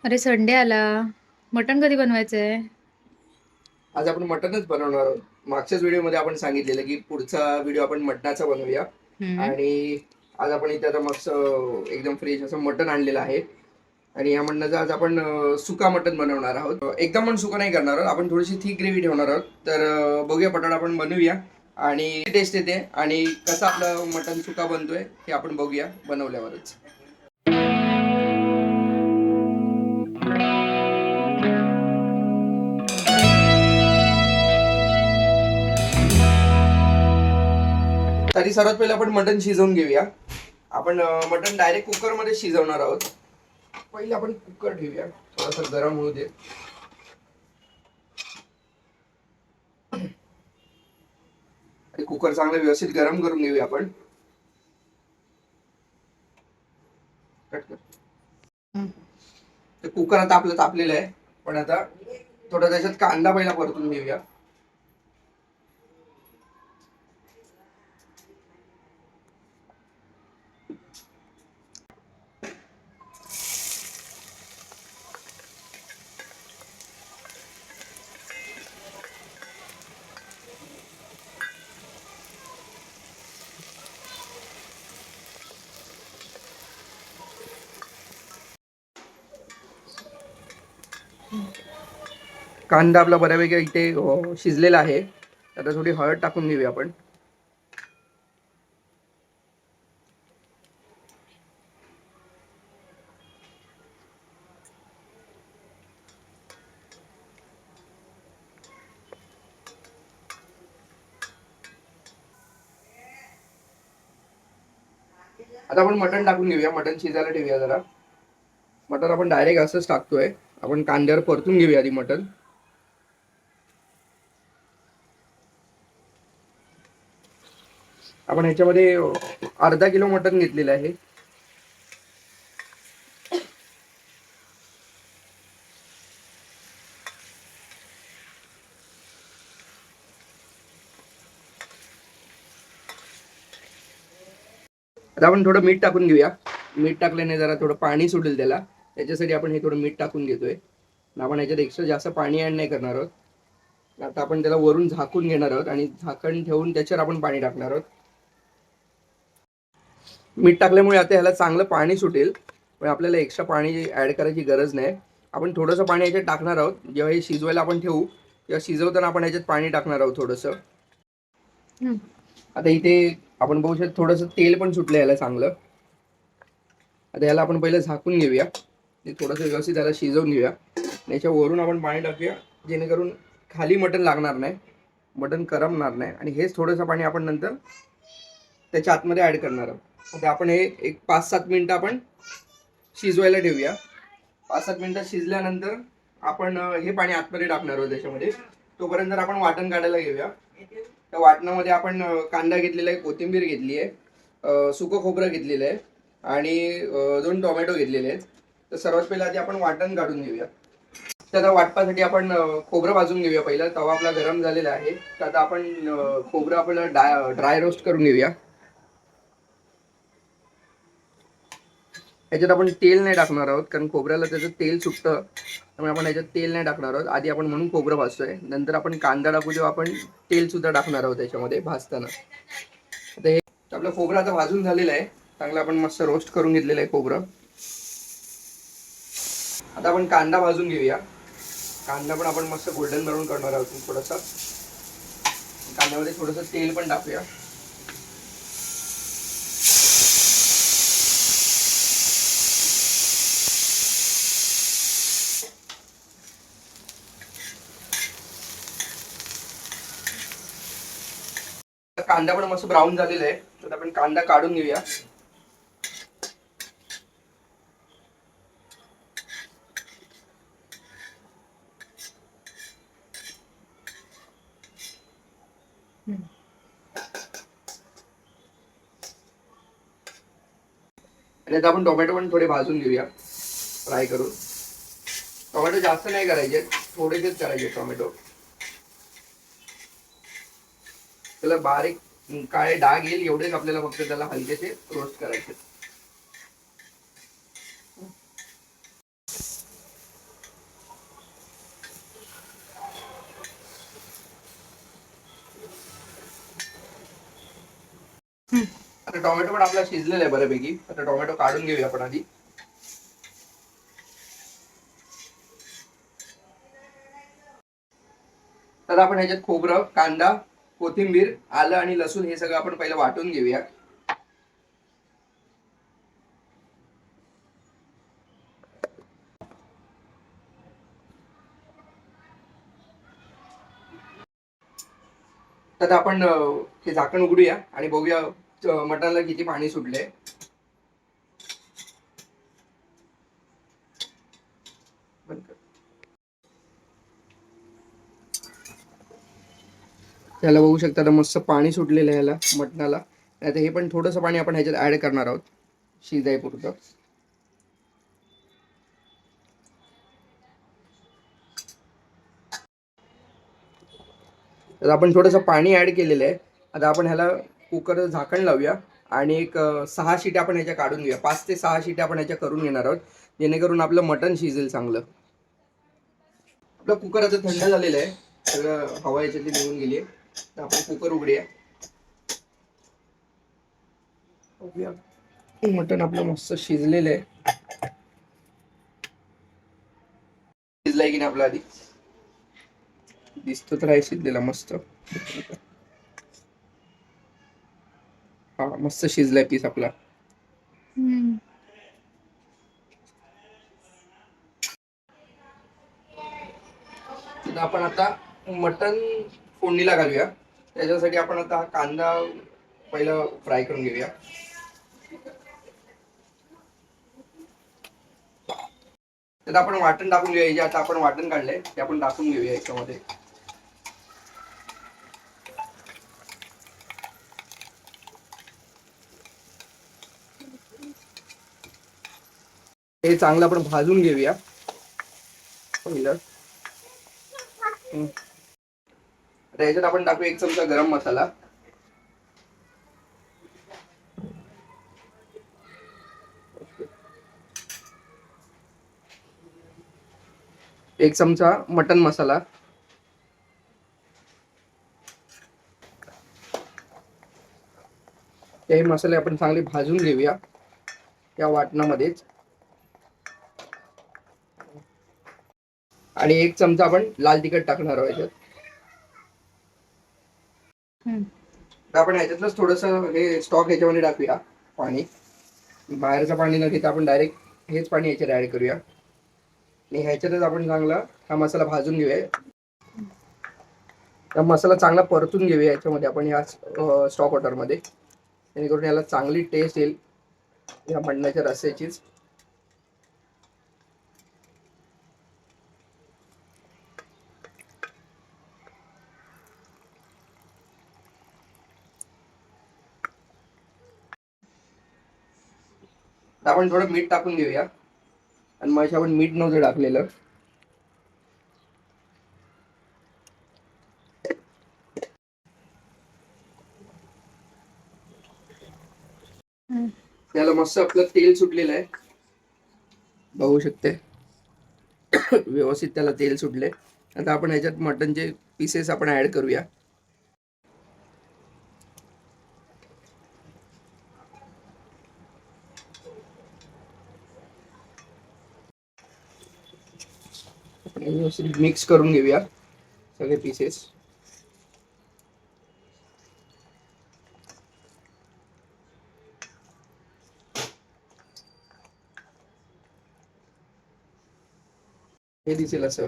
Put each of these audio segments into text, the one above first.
अरे संडे आला. मटण कधी बनवायचंय? आज आपण मटनच बनवणार आहोत. मागच्याच व्हिडिओमध्ये आपण सांगितलेलं की पुढचा व्हिडिओ आपण मटणाचा बनवूया. हम्म. आणि आज आपण इथे आता मस्त एकदम फ्रेश असं मटण आणलेलं आहे. आणि या मटणाचं आज आपण सुका मटण बनवणार आहोत. एकदम पण सुका नाही करणार आहोत, आपण थोडीशी थिक ग्रेव्ही ठेवणार आहोत. तर बघूया पटापट आपण बनवूया आणि टेस्ट येते आणि कसं आपलं मटण सुका बनतोय हे आपण बघूया बनवल्यावरच. तरी सर्वात पहिले आपण मटण शिजवून घेऊया. आपण मटण डायरेक्ट कुकरमध्ये शिजवणार आहोत. पहिले आपण कुकर ठेवूया, थोडासा गरम होऊ दे. कुकर चांगला व्यवस्थित गरम करून घेऊया आपण. कट कर. तर कुकर आता आपलं तापलेलं आहे. पण आता थोडा त्याच्यात कांदा पहिला परतून घेऊया. कांदा आपला बऱ्यापैकी इथे शिजलेला आहे. आता थोडी हळद टाकून घेऊया आपण. आता आपण मटण टाकून घेऊया. मटण शिजायला ठेवूया जरा. मटण आपण डायरेक्ट असंच टाकतोय. आपण कांद्यावर परतून घेऊया आधी मटण. आपण ह्याच्यामध्ये अर्धा किलो मटण घेतलेलं आहे. आता आपण थोडं मीठ टाकून घेऊया. मीठ टाकल्याने जरा थोडं पाणी सुटेल त्याला. त्याच्यासाठी आपण हे थोडं मीठ टाकून घेतोय. आपण ह्याच्यात एक्स्ट्रा जास्त पाणी ऍड नाही करणार आहोत. आता आपण त्याला वरून झाकून घेणार आहोत आणि झाकण ठेवून त्याच्यावर आपण पाणी टाकणार आहोत. मीठ टाकल्यामुळे आता ह्याला चांगलं पाणी सुटेल. पण आपल्याला एक्स्ट्रा पाणी ऍड करायची गरज नाही. आपण थोडंसं पाणी याच्यात टाकणार आहोत. जेव्हा हे शिजवायला आपण ठेवू तेव्हा शिजवताना आपण याच्यात पाणी टाकणार आहोत थोडंसं. आता इथे आपण बघू शकतो थोडंसं तेल पण सुटलं याला चांगलं. आता याला आपण पहिलं झाकून घेऊया. ते थोडंसं व्यवस्थित त्याला शिजवून घेऊया. याच्या वरून आपण पाणी टाकूया जेणेकरून खाली मटण लागणार नाही, मटण करपणार नाही. आणि हेच थोडंसं पाणी आपण नंतर त्याच्या आतमध्ये ऍड करणार आहोत. आता आपण हे एक 5-7 मिनिटं आपण शिजवायला ठेवूया. 5-7 मिनिटं शिजल्यानंतर आपण हे पाणी आतमध्ये टाकणार आहोत त्याच्यामध्ये. तोपर्यंत आपण वाटण काढायला घेऊया. त्या वाटणामध्ये आपण कांदा घेतलेला आहे, कोथिंबीर घेतली आहे, सुकं खोबरं घेतलेलं आहे आणि 2 टोमॅटो घेतलेले आहेत. तर सर्वात पहिला आधी आपण वाटण काढून घेऊया. त्याला वाटपासाठी आपण खोबरं भाजून घेऊया. पहिला तवा आपला गरम झालेला आहे. तर आता आपण खोबरं आपल्याला ड्राय रोस्ट करून घेऊया. याच्यात आपण तेल नाही टाकणार आहोत कारण खोबऱ्याला त्याचं तेल सुटतं. त्यामुळे आपण याच्यात तेल नाही टाकणार आहोत. आधी आपण म्हणून खोबरं भाजतोय. नंतर आपण कांदा टाकू तेव्हा आपण तेल सुद्धा टाकणार आहोत त्याच्यामध्ये भाजताना. आता हे आपलं खोबरं आता भाजून झालेलं आहे. चांगलं आपण मस्त रोस्ट करून घेतलेलं आहे खोबरं. आता आपण कांदा भाजून घेऊया. कांदा पण आपण मस्त गोल्डन ब्राऊन करणार आहोत. थोडंसं कांद्यामध्ये थोडंसं तेल पण टाकूया. कांदा पण मस्त ब्राऊन झालेला आहे. तर आपण कांदा काढून घेऊया. आणि आता आपण टोमॅटो पण थोडे भाजून घेऊया, फ्राय करून. टोमॅटो जास्त नाही करायचे, थोडेसेच करायचे टोमॅटो. त्याला बारीक काळे डाग येईल एवढेच आपल्याला फक्त त्याला हलकेसे रोस्ट करायचे. तर टोमॅटो पण आपला शिजलेला आहे बऱ्यापैकी. आता टोमॅटो काढून घेऊया आपण आधी. तर आपण ह्याच्यात खोबरं, कांदा, कोथिंबीर, आलं आणि लसूण हे सगळं आपण पहिलं वाटून घेऊया. तर आपण हे झाकण उघडूया आणि बघूया मटणाला किती पाणी सुटले. त्याला बघू शकता तर मस्त पाणी सुटलेलं आहे याला मटणाला. आता हे पण थोडंसं पाणी आपण ह्याच्यात ऍड करणार आहोत शिजायपुरतं. तर आपण थोडंसं पाणी ऍड केलेलं आहे. आता आपण ह्याला कुकर झाकण लावूया आणि एक 6 शिट्या आपण ह्याच्या काढून घेऊया. 5 ते 6 शिट्या आपण ह्याच्या करून घेणार आहोत, जेणेकरून आपलं मटण शिजेल चांगलं. आपलं कुकर आता थंड झालेलं आहे, सगळं हवा याच्यातली निघून गेली आहे. तर आपण कुकर उघडूया. मटण आपलं मस्त शिजलेलं आहे. शिजलाय की नाही आपला आधी दिसतो तर आहे शिजलेला मस्त. हा मस्त शिजलाय पीस आपला. तर आपण आता मटण फोडणीला घालूया. त्याच्यासाठी आपण आता हा कांदा पहिला फ्राय करून घेऊया. तर आपण वाटण टाकून घेऊया. जे आता आपण वाटण काढलंय ते आपण टाकून घेऊया याच्यामध्ये. हे चांगलं आपण भाजून घेऊया पहिलं. आता याच्यात आपण टाकूया 1 चमचा गरम मसाला, 1 चमचा मटन मसाला, हे मसाले आपण चांगले भाजून घेऊया या वाटणामध्येच. आणि 1 चमचा आपण लाल तिखट टाकणार आहोत याच्यात. तर आपण ह्याच्यातलंच थोडंसं हे स्टॉक ह्याच्यामध्ये टाकूया पाणी. बाहेरचं पाणी न घेता आपण डायरेक्ट हेच पाणी ह्याच्यात ऍड करूया आणि ह्याच्यातच आपण चांगला हा मसाला भाजून घेऊया. हा मसाला चांगला परतून घेऊया याच्यामध्ये आपण ह्या स्टॉक वॉटरमध्ये, जेणेकरून याला चांगली टेस्ट येईल या मटणाच्या रस्स्याचीच. आपण थोडं मीठ टाकून घेऊया. आणि मग आपण मीठ नव्हतं टाकलेलं. त्याला मस्त आपलं तेल सुटलेलं आहे, बघू शकते. व्यवस्थित त्याला तेल सुटले. आता आपण ह्याच्यात मटनचे पीसेस आपण ऍड करूया. आपण व्यवस्थित मिक्स करून घेऊया सगळे पीसेस. हे दिसेल असं.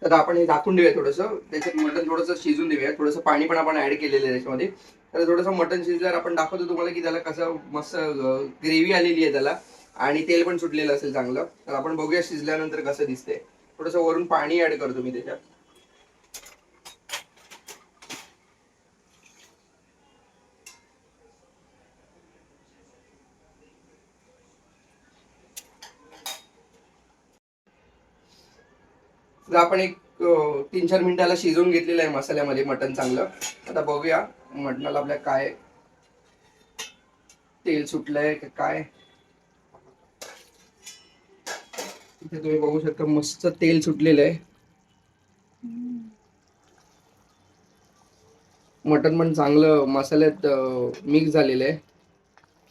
तर आपण हे झाकून देऊया थोडंसं. त्याच्यात मटन थोडंसं शिजून देऊया. थोडंसं पाणी पण आपण ऍड केलेलं आहे त्याच्यामध्ये. तर थोडंसं मटन शिजल्यावर आपण दाखवतो तुम्हाला की त्याला कसं मस्त ग्रेव्ही आलेली आहे त्याला आणि तेल पण सुटलेलं असेल चांगलं. तर आपण बघूया शिजल्यानंतर कसं दिसतंय. थोडंसं वरून पाणी ऍड करतो मी त्याच्यात. तर आपण एक 3-4 मिनिटाला शिजवून घेतलेलं आहे मसाल्यामध्ये मटण चांगलं. आता बघूया मटणाला आपल्या काय तेल सुटलंय काय. इथे तुम्ही बघू शकता मस्त तेल सुटलेलं आहे. मटण पण चांगलं मसाल्यात मिक्स झालेलं आहे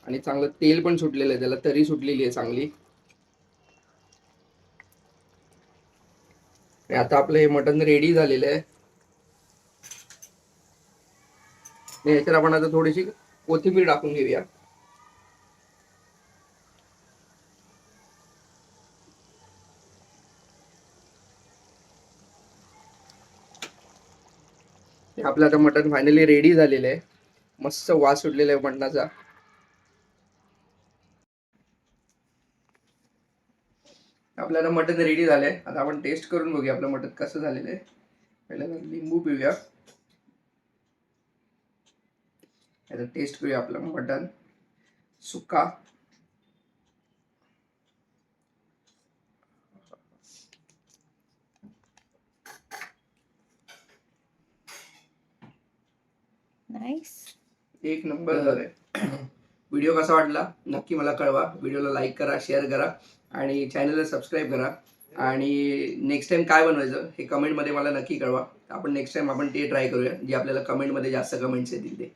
आणि चांगलं तेल पण सुटलेलं आहे, त्याला तरी सुटलेली आहे चांगली. आणि आता आपलं हे मटण रेडी झालेलं आहे. याच्यात आपण आता थोडीशी कोथिंबीर टाकून घेऊया. आपलं आता मटण फायनली रेडी झालेलं आहे. मस्त वास सुटलेला आहे मटणाचा. आपल्याला मटण रेडी झालंय. आता आपण टेस्ट करून बघूया आपलं मटण कसं झालेलं आहे. पहिल्यांदा लिंबू पिऊया. आता टेस्ट करूया आपलं मटण सुक्का. नाईस. एक नंबर झालंय. व्हिडिओ कसा वाटला नक्की मला कळवा. व्हिडिओला लाईक करा, शेअर करा आणि चॅनलला सबस्क्राईब करा. आणि नेक्स्ट टाइम काय बनवायचं हे कमेंटमध्ये मला नक्की कळवा. आपण नेक्स्ट टाइम आपण ते ट्राय करूया जे आपल्याला कमेंटमध्ये जास्त कमेंट्स येतील ते.